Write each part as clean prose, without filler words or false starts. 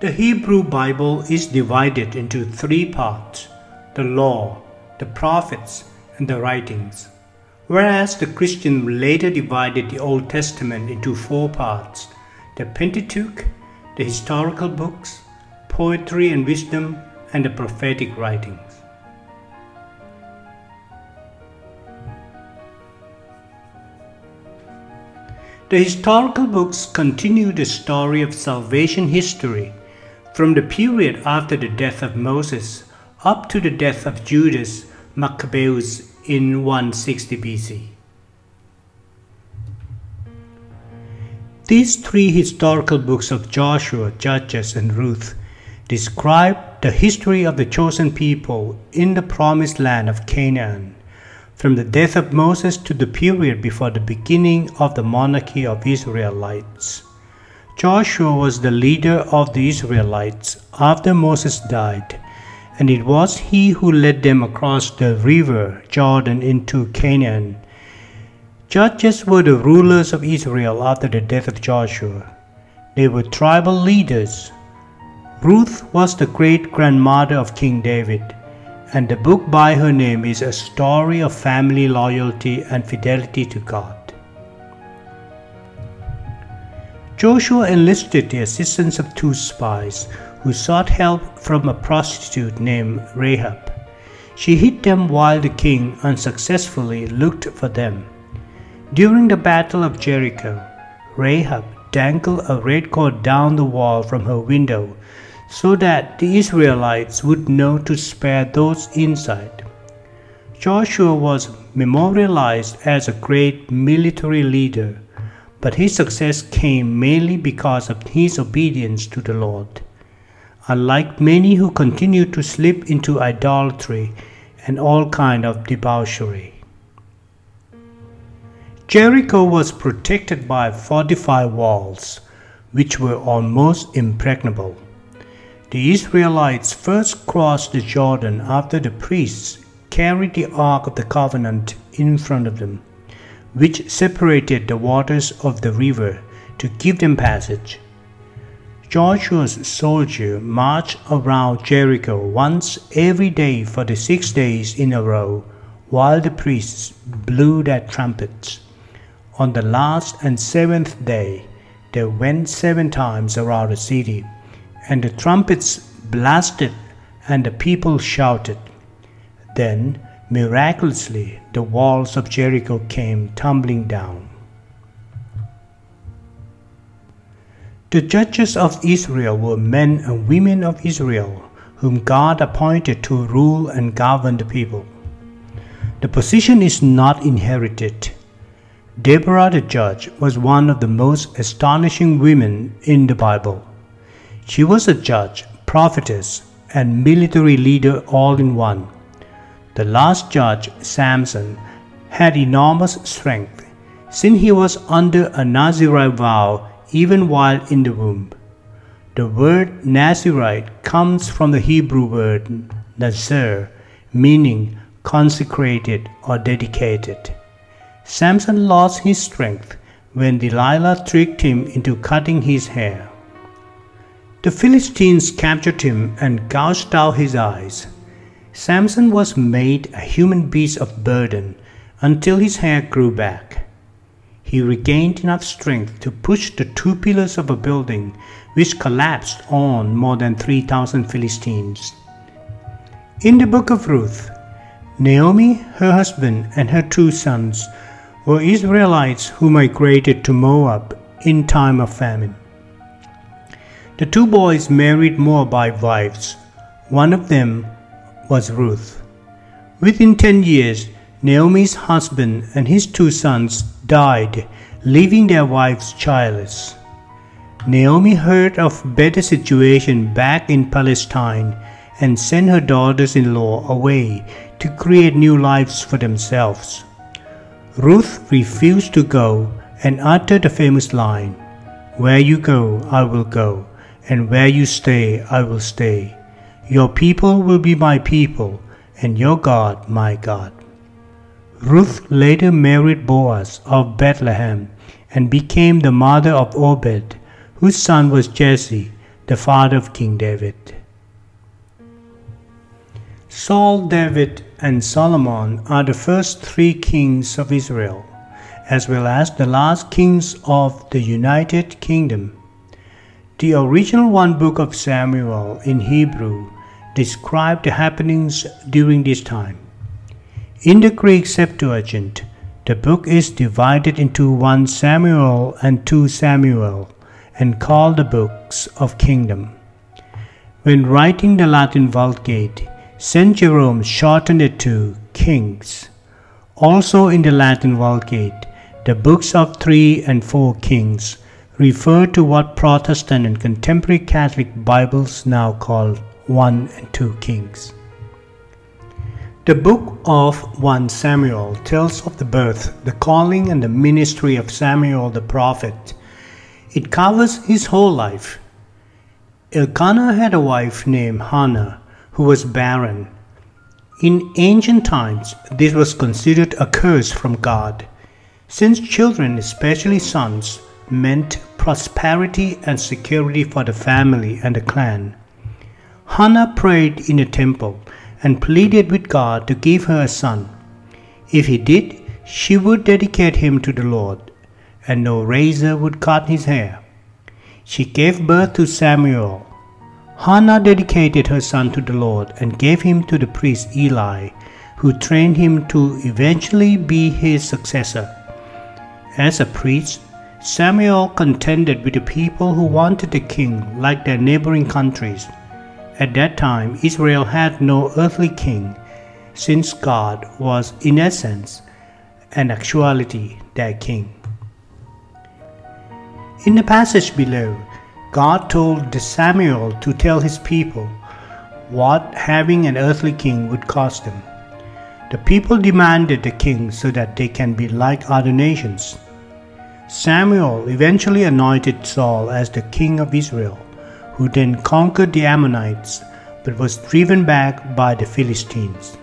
The Hebrew Bible is divided into three parts: the Law, the Prophets, and the Writings, whereas the Christian later divided the Old Testament into four parts: the Pentateuch, the historical books, poetry and wisdom, and the prophetic writings. The historical books continue the story of salvation history from the period after the death of Moses up to the death of Judas Maccabees in 160 BC. These three historical books of Joshua, Judges, and Ruth describe the history of the chosen people in the promised land of Canaan, from the death of Moses to the period before the beginning of the monarchy of Israelites. Joshua was the leader of the Israelites after Moses died, and it was he who led them across the river Jordan into Canaan. Judges were the rulers of Israel after the death of Joshua. They were tribal leaders. Ruth was the great-grandmother of King David, and the book by her name is a story of family loyalty and fidelity to God. Joshua enlisted the assistance of two spies who sought help from a prostitute named Rahab. She hid them while the king unsuccessfully looked for them. During the Battle of Jericho, Rahab dangled a red cord down the wall from her window so that the Israelites would know to spare those inside. Joshua was memorialized as a great military leader, but his success came mainly because of his obedience to the Lord. Unlike many who continue to slip into idolatry and all kinds of debauchery. Jericho was protected by fortified walls, which were almost impregnable. The Israelites first crossed the Jordan after the priests carried the Ark of the Covenant in front of them, which separated the waters of the river to give them passage. Joshua's soldiers marched around Jericho once every day for the 6 days in a row, while the priests blew their trumpets. On the last and 7th day, they went 7 times around the city, and the trumpets blasted and the people shouted. Then, miraculously, the walls of Jericho came tumbling down. The judges of Israel were men and women of Israel, whom God appointed to rule and govern the people. The position is not inherited. Deborah the judge was one of the most astonishing women in the Bible. She was a judge, prophetess, and military leader all in one. The last judge, Samson, had enormous strength, since he was under a Nazirite vow even while in the womb. The word Nazirite comes from the Hebrew word Nazir, meaning consecrated or dedicated. Samson lost his strength when Delilah tricked him into cutting his hair. The Philistines captured him and gouged out his eyes. Samson was made a human beast of burden until his hair grew back. He regained enough strength to push the 2 pillars of a building which collapsed on more than 3,000 Philistines. In the book of Ruth, Naomi, her husband, and her 2 sons were Israelites who migrated to Moab in time of famine. The 2 boys married Moabite wives. One of them was Ruth. Within 10 years, Naomi's husband and his 2 sons died, leaving their wives childless. Naomi heard of better situation back in Palestine and sent her daughters-in-law away to create new lives for themselves. Ruth refused to go and uttered the famous line, "Where you go, I will go, and where you stay, I will stay. Your people will be my people, and your God my God." Ruth later married Boaz of Bethlehem and became the mother of Obed, whose son was Jesse, the father of King David. Saul, David, and Solomon are the first three kings of Israel, as well as the last kings of the United Kingdom. The original one book of Samuel in Hebrew described the happenings during this time. In the Greek Septuagint, the book is divided into 1 Samuel and 2 Samuel and called the Books of Kingdom. When writing the Latin Vulgate, St. Jerome shortened it to Kings. Also in the Latin Vulgate, the books of 3 and 4 Kings refer to what Protestant and contemporary Catholic Bibles now call 1 and 2 Kings. The book of 1 Samuel tells of the birth, the calling, and the ministry of Samuel the prophet. It covers his whole life. Elkanah had a wife named Hannah, who was barren. In ancient times, this was considered a curse from God, since children, especially sons, meant prosperity and security for the family and the clan. Hannah prayed in the temple and pleaded with God to give her a son. If he did, she would dedicate him to the Lord, and no razor would cut his hair. She gave birth to Samuel. Hannah dedicated her son to the Lord and gave him to the priest Eli, who trained him to eventually be his successor. As a priest, Samuel contended with the people who wanted a king like their neighboring countries. At that time, Israel had no earthly king, since God was in essence and actuality their king. In the passage below, God told Samuel to tell his people what having an earthly king would cost them. The people demanded the king so that they can be like other nations. Samuel eventually anointed Saul as the king of Israel, who then conquered the Ammonites but was driven back by the Philistines.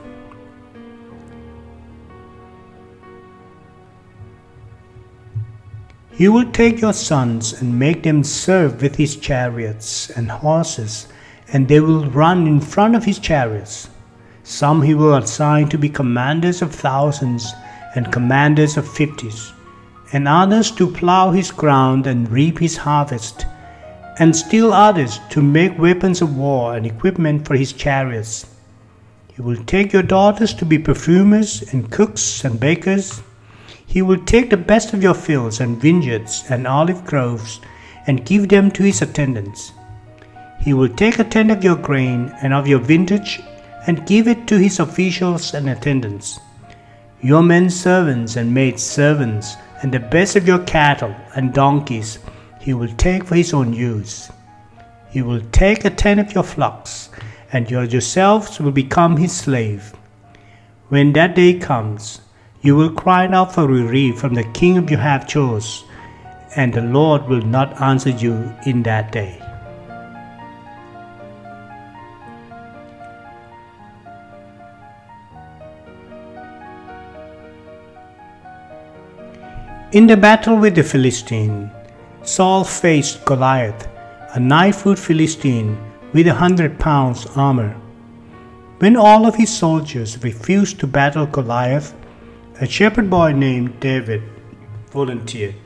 He will take your sons and make them serve with his chariots and horses, and they will run in front of his chariots. Some he will assign to be commanders of thousands and commanders of 50s, and others to plow his ground and reap his harvest, and still others to make weapons of war and equipment for his chariots. He will take your daughters to be perfumers and cooks and bakers. He will take the best of your fields and vineyards and olive groves and give them to his attendants. He will take a tenth of your grain and of your vintage and give it to his officials and attendants. Your men servants and maid servants and the best of your cattle and donkeys he will take for his own use. He will take a tenth of your flocks, and yourselves will become his slave. When that day comes, you will cry out for relief from the king you have chose, and the Lord will not answer you in that day. In the battle with the Philistine, Saul faced Goliath, a 9-foot Philistine with 100 pounds armor. When all of his soldiers refused to battle Goliath, a shepherd boy named David volunteered.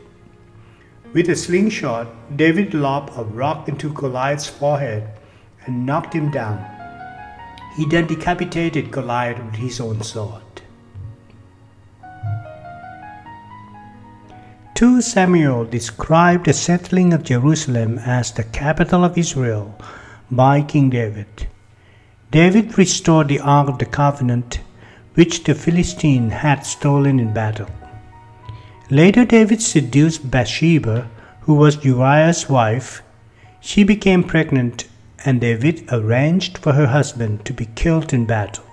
With a slingshot, David lobbed a rock into Goliath's forehead and knocked him down. He then decapitated Goliath with his own sword. 2 Samuel described the settling of Jerusalem as the capital of Israel by King David. David restored the Ark of the Covenant, which the Philistine had stolen in battle. Later David seduced Bathsheba, who was Uriah's wife. She became pregnant, and David arranged for her husband to be killed in battle.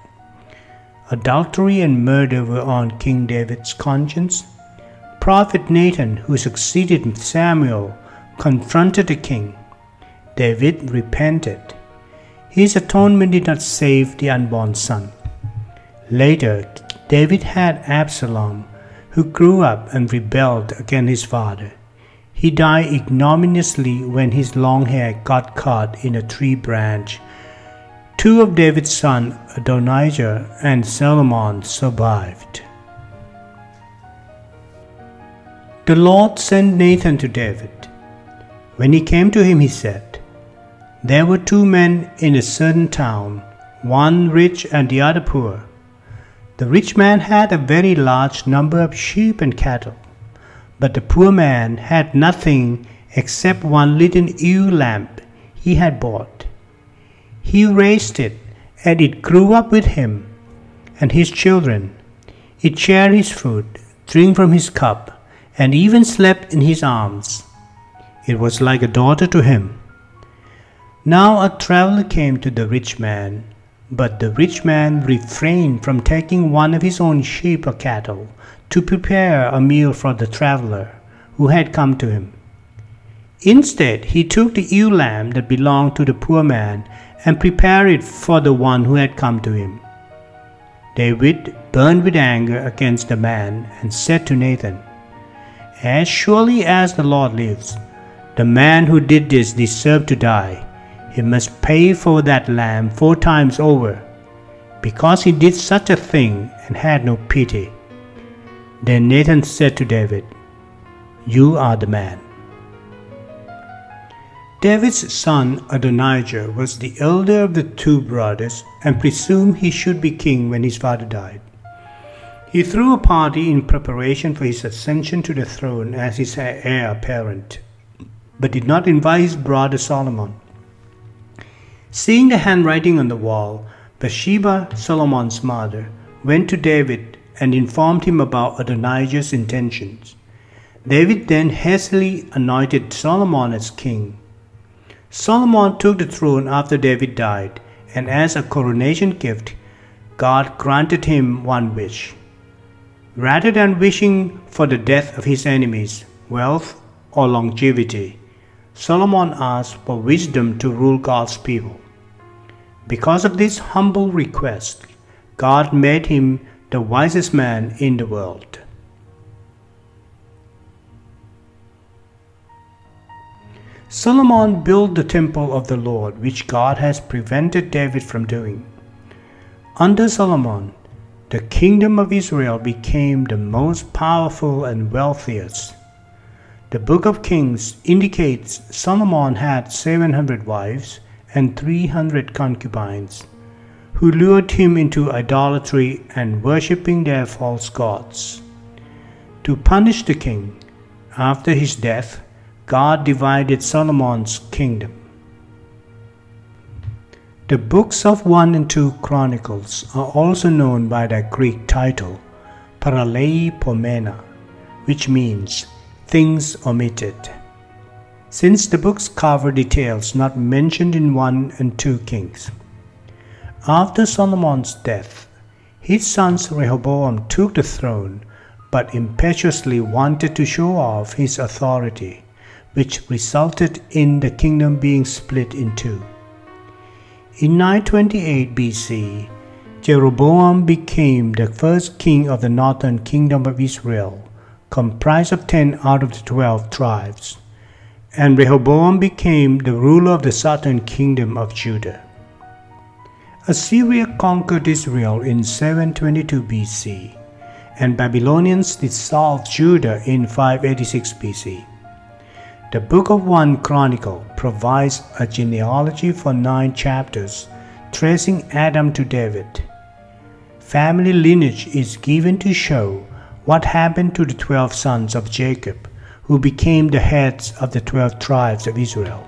Adultery and murder were on King David's conscience. Prophet Nathan, who succeeded Samuel, confronted the king. David repented. His atonement did not save the unborn son. Later, David had Absalom, who grew up and rebelled against his father. he died ignominiously when his long hair got caught in a tree branch. Two of David's sons, Adonijah and Solomon, survived. The Lord sent Nathan to David. When he came to him, he said, "There were two men in a certain town, one rich and the other poor. The rich man had a very large number of sheep and cattle, but the poor man had nothing except one little ewe lamb he had bought. He raised it, and it grew up with him and his children. It shared his food, drank from his cup, and even slept in his arms. It was like a daughter to him. Now a traveler came to the rich man, but the rich man refrained from taking one of his own sheep or cattle to prepare a meal for the traveler who had come to him. Instead, he took the ewe lamb that belonged to the poor man and prepared it for the one who had come to him. David burned with anger against the man and said to Nathan, "As surely as the Lord lives, the man who did this deserved to die. He must pay for that lamb 4 times over, because he did such a thing and had no pity." Then Nathan said to David, "You are the man." David's son Adonijah was the elder of the 2 brothers and presumed he should be king when his father died. He threw a party in preparation for his ascension to the throne as his heir apparent, but did not invite his brother Solomon. Seeing the handwriting on the wall, Bathsheba, Solomon's mother, went to David and informed him about Adonijah's intentions. David then hastily anointed Solomon as king. Solomon took the throne after David died, and as a coronation gift, God granted him one wish. Rather than wishing for the death of his enemies, wealth, or longevity, Solomon asked for wisdom to rule God's people. Because of this humble request, God made him the wisest man in the world. Solomon built the temple of the Lord, which God has prevented David from doing. Under Solomon, the kingdom of Israel became the most powerful and wealthiest. The Book of Kings indicates Solomon had 700 wives and 300 concubines, who lured him into idolatry and worshipping their false gods. To punish the king, after his death, God divided Solomon's kingdom. The books of 1 and 2 Chronicles are also known by their Greek title, Paralleipomena, which means things omitted, since the books cover details not mentioned in 1 and 2 Kings. After Solomon's death, his son Rehoboam took the throne, but impetuously wanted to show off his authority, which resulted in the kingdom being split in 2. In 928 BC, Jeroboam became the first king of the northern kingdom of Israel, comprised of 10 out of the 12 tribes, and Rehoboam became the ruler of the southern kingdom of Judah. Assyria conquered Israel in 722 BC, and Babylonians dissolved Judah in 586 BC. The Book of 1 Chronicle provides a genealogy for 9 chapters, tracing Adam to David. Family lineage is given to show what happened to the 12 sons of Jacob, who became the heads of the 12 tribes of Israel.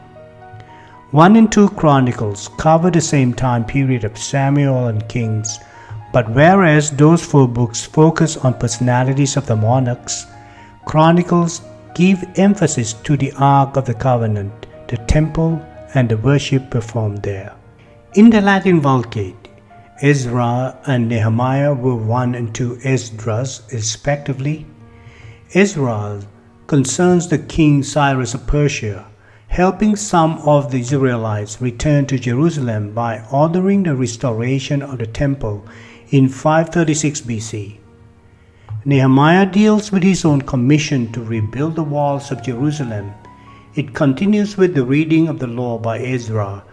1 and 2 Chronicles cover the same time period of Samuel and Kings, but whereas those 4 books focus on personalities of the monarchs, Chronicles give emphasis to the Ark of the Covenant, the temple, and the worship performed there. In the Latin Vulgate, Ezra and Nehemiah were 1 and 2 Esdras respectively. Ezra concerns the king Cyrus of Persia, helping some of the Israelites return to Jerusalem by ordering the restoration of the temple in 536 BC. Nehemiah deals with his own commission to rebuild the walls of Jerusalem. It continues with the reading of the law by Ezra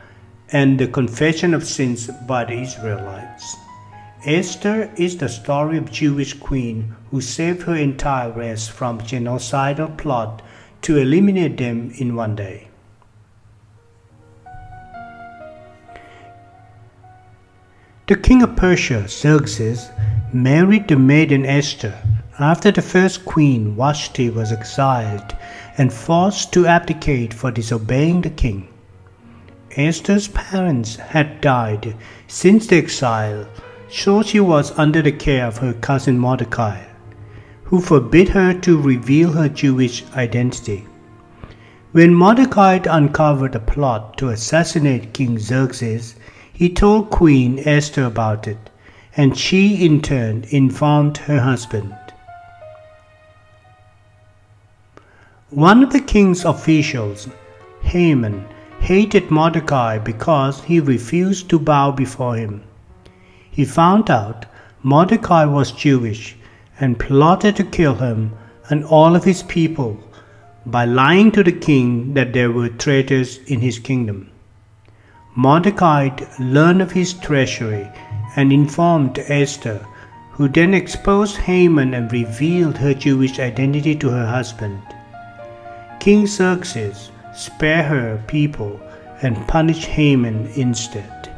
and the confession of sins by the Israelites. Esther is the story of a Jewish queen who saved her entire race from a genocidal plot to eliminate them in one day. The king of Persia, Xerxes, married the maiden Esther after the first queen, Vashti, was exiled and forced to abdicate for disobeying the king. Esther's parents had died since the exile, so she was under the care of her cousin Mordecai, who forbid her to reveal her Jewish identity. When Mordecai uncovered a plot to assassinate King Xerxes, he told Queen Esther about it, and she in turn informed her husband. One of the king's officials, Haman, hated Mordecai because he refused to bow before him. He found out Mordecai was Jewish and plotted to kill him and all of his people by lying to the king that there were traitors in his kingdom. Mordecai learned of his treachery and informed Esther, who then exposed Haman and revealed her Jewish identity to her husband. King Xerxes spared her people and punished Haman instead.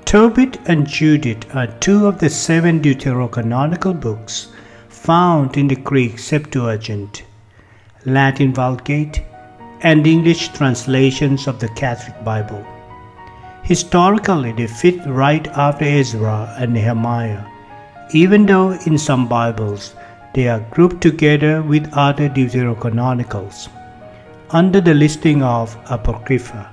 Tobit and Judith are two of the 7 deuterocanonical books found in the Greek Septuagint, Latin Vulgate, and English translations of the Catholic Bible. Historically, they fit right after Ezra and Nehemiah, even though in some Bibles they are grouped together with other deuterocanonicals under the listing of Apocrypha.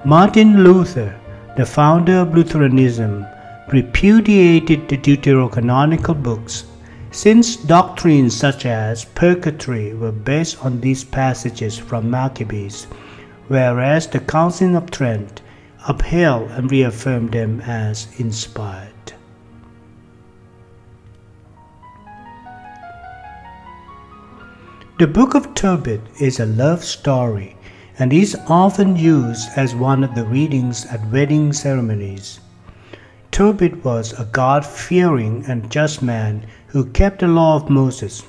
Martin Luther, the founder of Lutheranism, repudiated the deuterocanonical books since doctrines such as purgatory were based on these passages from Maccabees, whereas the Council of Trent upheld and reaffirmed them as inspired. The Book of Tobit is a love story and is often used as one of the readings at wedding ceremonies. Tobit was a God-fearing and just man who kept the law of Moses.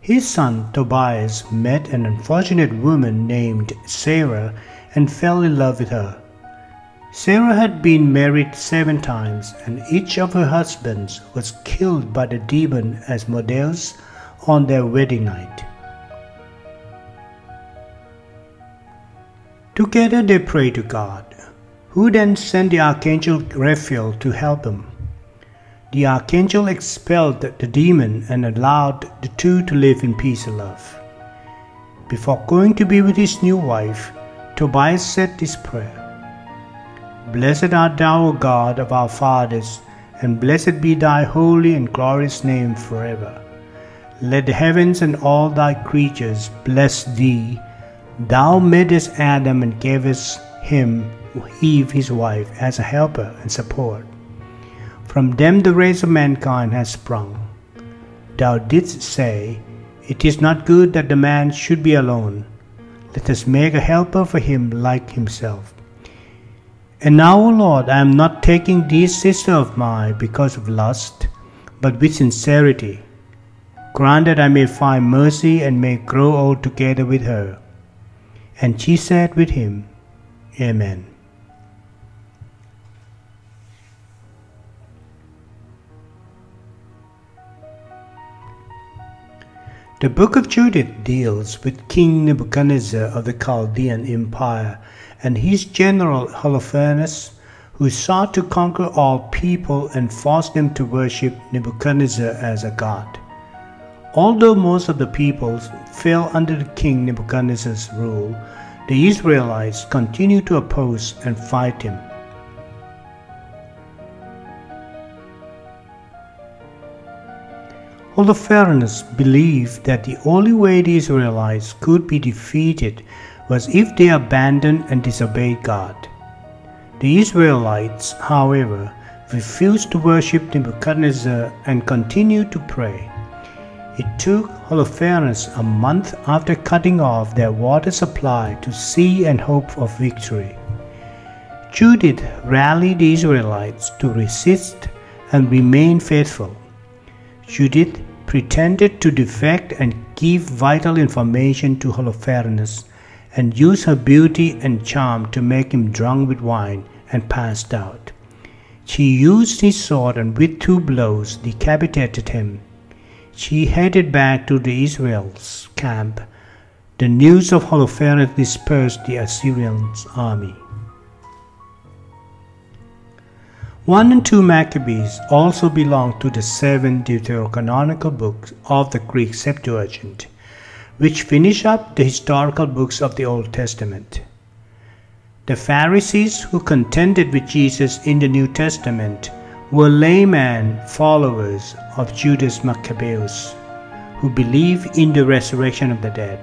His son Tobias met an unfortunate woman named Sarah and fell in love with her. Sarah had been married 7 times, and each of her husbands was killed by the demon Asmodeus on their wedding night. Together they prayed to God, who then sent the archangel Raphael to help them. The archangel expelled the demon and allowed the two to live in peace and love. Before going to be with his new wife, Tobias said this prayer: "Blessed art thou, O God of our fathers, and blessed be thy holy and glorious name forever. Let the heavens and all thy creatures bless thee. Thou madest Adam and gavest him, Eve his wife, as a helper and support. From them the race of mankind has sprung. Thou didst say, It is not good that the man should be alone. Let us make a helper for him like himself. And now, O Lord, I am not taking this sister of mine because of lust, but with sincerity. Grant that I may find mercy and may grow old together with her." And she said with him, Amen. The Book of Judith deals with King Nebuchadnezzar of the Chaldean Empire and his general Holofernes, who sought to conquer all people and force them to worship Nebuchadnezzar as a god. Although most of the peoples fell under the king Nebuchadnezzar's rule, the Israelites continued to oppose and fight him. Holofernes believed that the only way the Israelites could be defeated was if they abandoned and disobeyed God. The Israelites, however, refused to worship Nebuchadnezzar, and continued to pray. It took Holofernes a month after cutting off their water supply to see and hope of victory. Judith rallied the Israelites to resist and remain faithful. Judith pretended to defect and give vital information to Holofernes, and used her beauty and charm to make him drunk with wine and passed out. She used his sword and with 2 blows decapitated him. She headed back to the Israel's camp. The news of Holofernes dispersed the Assyrian army. 1 and 2 Maccabees also belong to the 7 deuterocanonical books of the Greek Septuagint, which finish up the historical books of the Old Testament. The Pharisees who contended with Jesus in the New Testament were layman followers of Judas Maccabeus, who believed in the resurrection of the dead.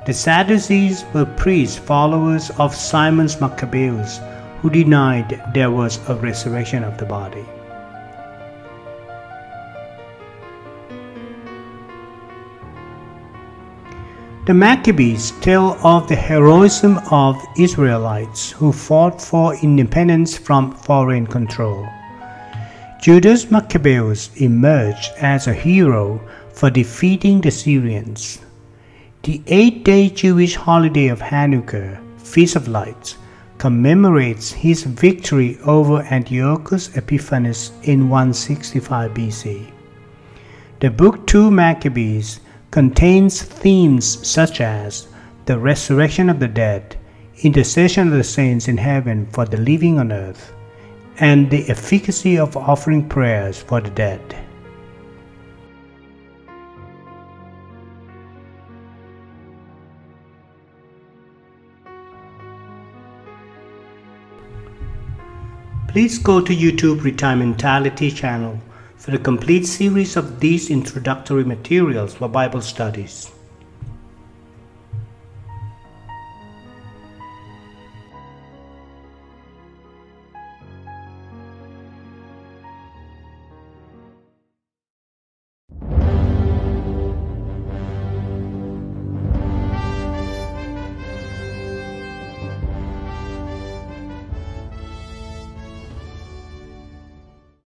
The Sadducees were priests followers of Simon Maccabeus, who denied there was a resurrection of the body. The Maccabees tell of the heroism of Israelites who fought for independence from foreign control. Judas Maccabeus emerged as a hero for defeating the Syrians. The 8-day Jewish holiday of Hanukkah, Feast of Lights, commemorates his victory over Antiochus Epiphanes in 165 BC. The book 2 Maccabees contains themes such as the resurrection of the dead, intercession of the saints in heaven for the living on earth, and the efficacy of offering prayers for the dead. Please go to YouTube Retirementality channel for the complete series of these introductory materials for Bible studies.